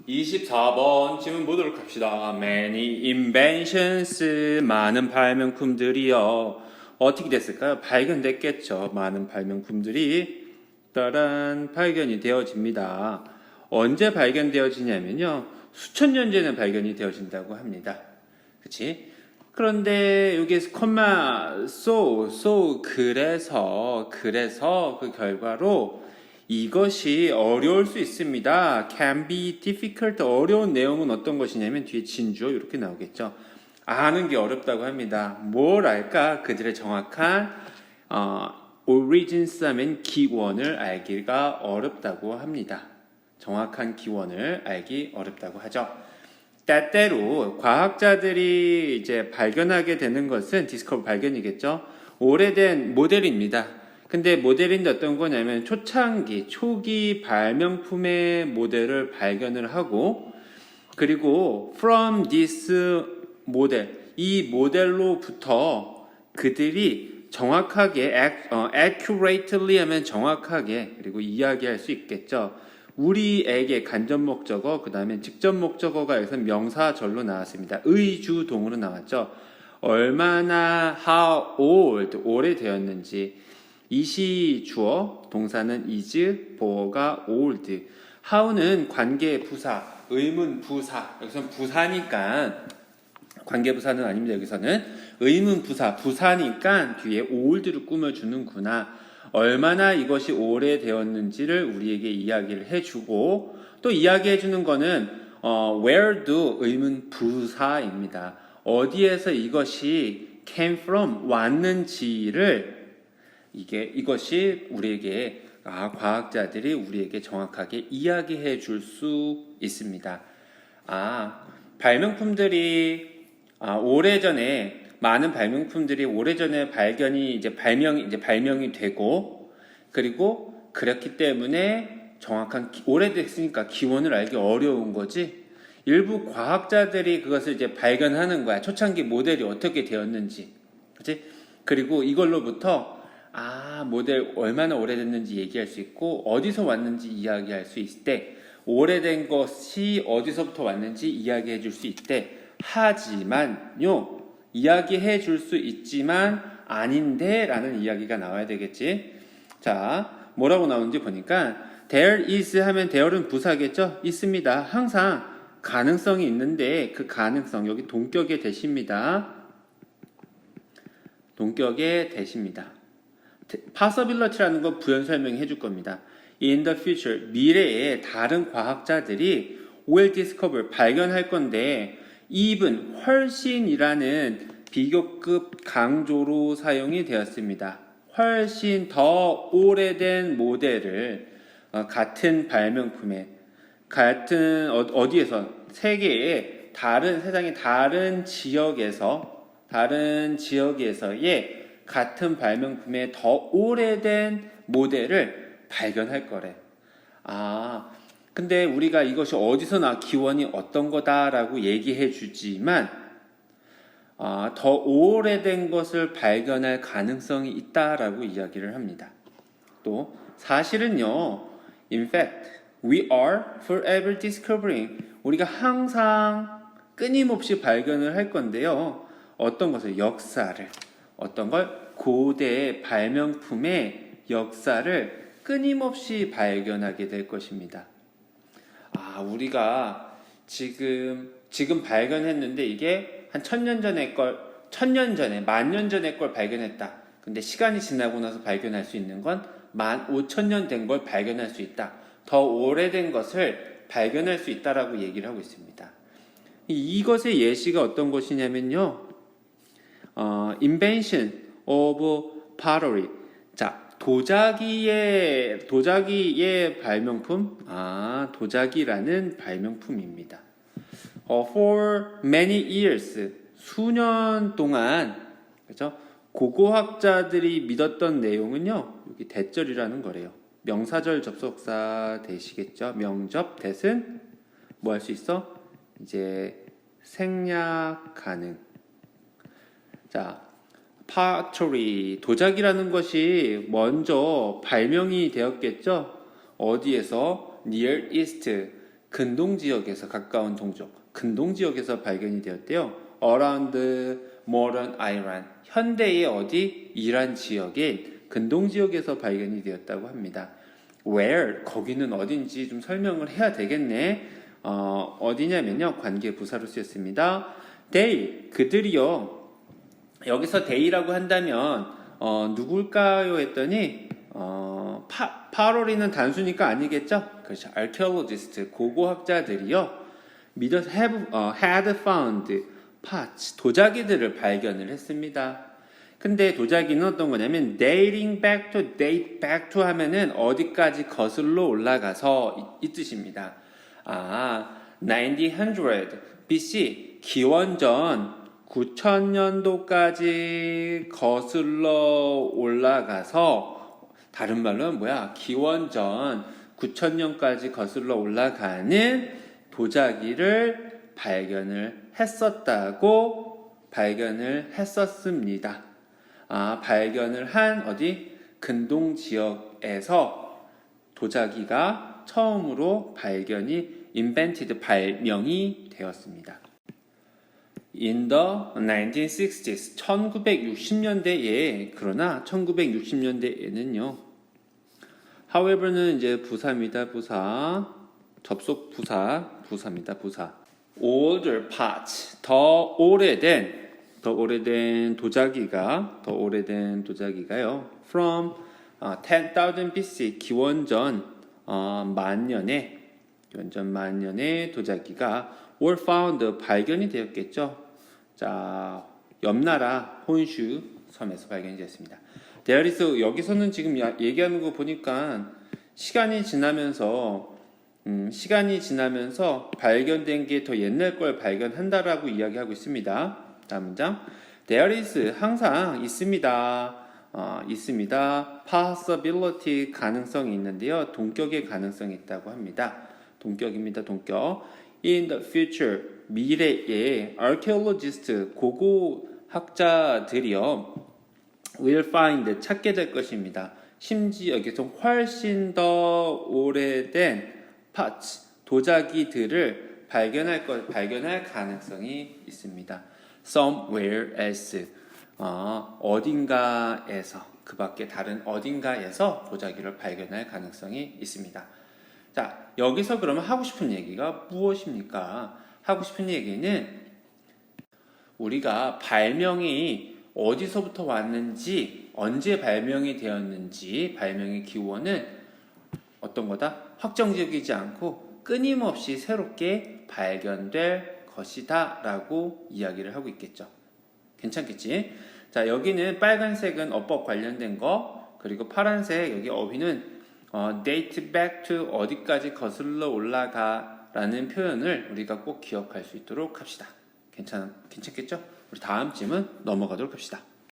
24번 질문 보도록 합시다. Many inventions, 많은 발명품들이요. 어떻게 됐을까요? 발견됐겠죠. 많은 발명품들이 따란 발견이 되어집니다. 언제 발견되어지냐면요. 수천 년 전에 발견이 되어진다고 합니다. 그치? 그런데 여기에서 콤마 그래서 그 결과로 이것이 어려울 수 있습니다. can be difficult. 어려운 내용은 어떤 것이냐면 뒤에 진주어 이렇게 나오겠죠. 아는 게 어렵다고 합니다. 뭘 알까? 그들의 정확한 origins 하면 기원을 알기가 어렵다고 합니다. 정확한 기원을 알기 어렵다고 하죠. 때때로 과학자들이 이제 발견하게 되는 것은 디스커버 발견이겠죠. 오래된 모델입니다. 근데 모델인데 어떤 거냐면 초창기, 초기 발명품의 모델을 발견을 하고 그리고 from this 모델, 이 모델로부터 그들이 정확하게 accurately 하면 정확하게 그리고 이야기할 수 있겠죠. 우리에게 간접 목적어, 그 다음에 직접 목적어가 여기서 명사절로 나왔습니다. 의주동으로 나왔죠. 얼마나 how old, 오래되었는지. 이시 주어, 동사는 is, 보어가 old. how는 관계 부사, 의문 부사. 여기서는 부사니까 관계 부사는 아닙니다. 여기서는 의문 부사, 부사니까 뒤에 old를 꾸며주는구나. 얼마나 이것이 오래되었는지를 우리에게 이야기를 해주고 또 이야기해주는 거는 where도 의문 부사입니다. 어디에서 이것이 came from 왔는지를 이것이 우리에게 과학자들이 우리에게 정확하게 이야기해 줄 수 있습니다. 발명품들이 오래전에 많은 발명품들이 오래전에 발명이 되고 그리고 그렇기 때문에 정확한 오래됐으니까 기원을 알기 어려운 거지. 일부 과학자들이 그것을 이제 발견하는 거야. 초창기 모델이 어떻게 되었는지. 그렇지? 그리고 이걸로부터 모델 얼마나 오래됐는지 얘기할 수 있고 어디서 왔는지 이야기할 수 있을 때 오래된 것이 어디서부터 왔는지 이야기해 줄 수 있대. 하지만요. 이야기해 줄 수 있지만 아닌데 라는 이야기가 나와야 되겠지. 자, 뭐라고 나오는지 보니까 there is 하면 there는 부사겠죠? 있습니다. 항상 가능성이 있는데 그 가능성 여기 동격의 대시입니다. 동격의 대시입니다. possibility라는 거 부연 설명해 줄 겁니다. In the future, 미래에 다른 과학자들이 will discover, 발견할 건데 even, 훨씬이라는 비교급 강조로 사용이 되었습니다. 훨씬 더 오래된 모델을 같은 발명품에 어디에서 세계의 세상의 다른 지역에서의 같은 발명품의 더 오래된 모델을 발견할 거래. 근데 우리가 이것이 어디서 기원이 어떤 거다라고 얘기해 주지만 더 오래된 것을 발견할 가능성이 있다라고 이야기를 합니다. 또 사실은요, in fact, we are forever discovering. 우리가 항상 끊임없이 발견을 할 건데요. 어떤 것을 어떤 걸 고대 발명품의 역사를 끊임없이 발견하게 될 것입니다. 우리가 지금 발견했는데 이게 한 1000년 전에, 만년 전의 걸 발견했다. 근데 시간이 지나고 나서 발견할 수 있는 건 15,000년 된 걸 발견할 수 있다. 더 오래된 것을 발견할 수 있다라고 얘기를 하고 있습니다. 이것의 예시가 어떤 것이냐면요. Invention of pottery. 자, 도자기의 발명품, 도자기라는 발명품입니다. For many years, 수년 동안, 그렇죠? 고고학자들이 믿었던 내용은요, 여기 대절이라는 거래요. 명사절 접속사 대시겠죠? 명접, 대은 뭐 할 수 있어? 이제 생략 가능. 자, pottery, 도자기라는 것이 먼저 발명이 되었겠죠? 어디에서? Near East, 근동 지역에서 가까운 동쪽, 근동 지역에서 발견이 되었대요. Around modern Iran, 현대의 어디 이란 지역인 근동 지역에서 발견이 되었다고 합니다. Where, 거기는 어딘지 좀 설명을 해야 되겠네. 어디냐면요, 관계 부사로 쓰였습니다. They, 그들이요. 여기서 they라고 한다면 누굴까요 했더니 파로리는 단수니까 아니겠죠? 그렇죠. archaeologist, 고고학자들이요. had found parts, 도자기들을 발견을 했습니다. 근데 도자기는 어떤 거냐면 dating back to, date back to 하면은 어디까지 거슬러 올라가서 이 뜻입니다. 900 BC, 기원전 9000년도까지 거슬러 올라가서, 다른 말로는 뭐야? 기원전 9000년까지 거슬러 올라가는 도자기를 발견을 했었습니다. 발견을 한 어디? 근동 지역에서 도자기가 처음으로 발명이 되었습니다. In the 1960s, 1960년대에, 그러나 1960년대에는요. however는 이제 부사입니다. 접속 부사입니다. older parts, 더 오래된 도자기가요. from 10,000 BC, 기원전 만년의 도자기가 were found, 발견이 되었겠죠. 자, 옆나라 혼슈 섬에서 발견이 되었습니다. There is, 여기서는 지금 얘기하는 거 보니까 시간이 지나면서 발견된 게 더 옛날 걸 발견한다라고 이야기하고 있습니다. 다음 문장. There is, 항상 있습니다. possibility, 가능성이 있는데요. 동격의 가능성이 있다고 합니다. 동격입니다. 동격. In the future, 미래에 archaeologist, 고고학자들이요. will find, 찾게 될 것입니다. 심지어 여기서 훨씬 더 오래된 parts, 도자기들을 발견할 가능성이 있습니다. Somewhere else, 어딘가에서, 그 밖에 다른 어딘가에서 도자기를 발견할 가능성이 있습니다. 자, 여기서 그러면 하고 싶은 얘기가 무엇입니까? 하고 싶은 얘기는 우리가 발명이 어디서부터 왔는지, 언제 발명이 되었는지, 발명의 기원은 어떤 거다? 확정적이지 않고 끊임없이 새롭게 발견될 것이다 라고 이야기를 하고 있겠죠. 괜찮겠지? 자, 여기는 빨간색은 어법 관련된 거, 그리고 파란색 여기 어휘는 date back to, 어디까지 거슬러 올라가 라는 표현을 우리가 꼭 기억할 수 있도록 합시다. 괜찮겠죠? 우리 다음 질문 넘어가도록 합시다.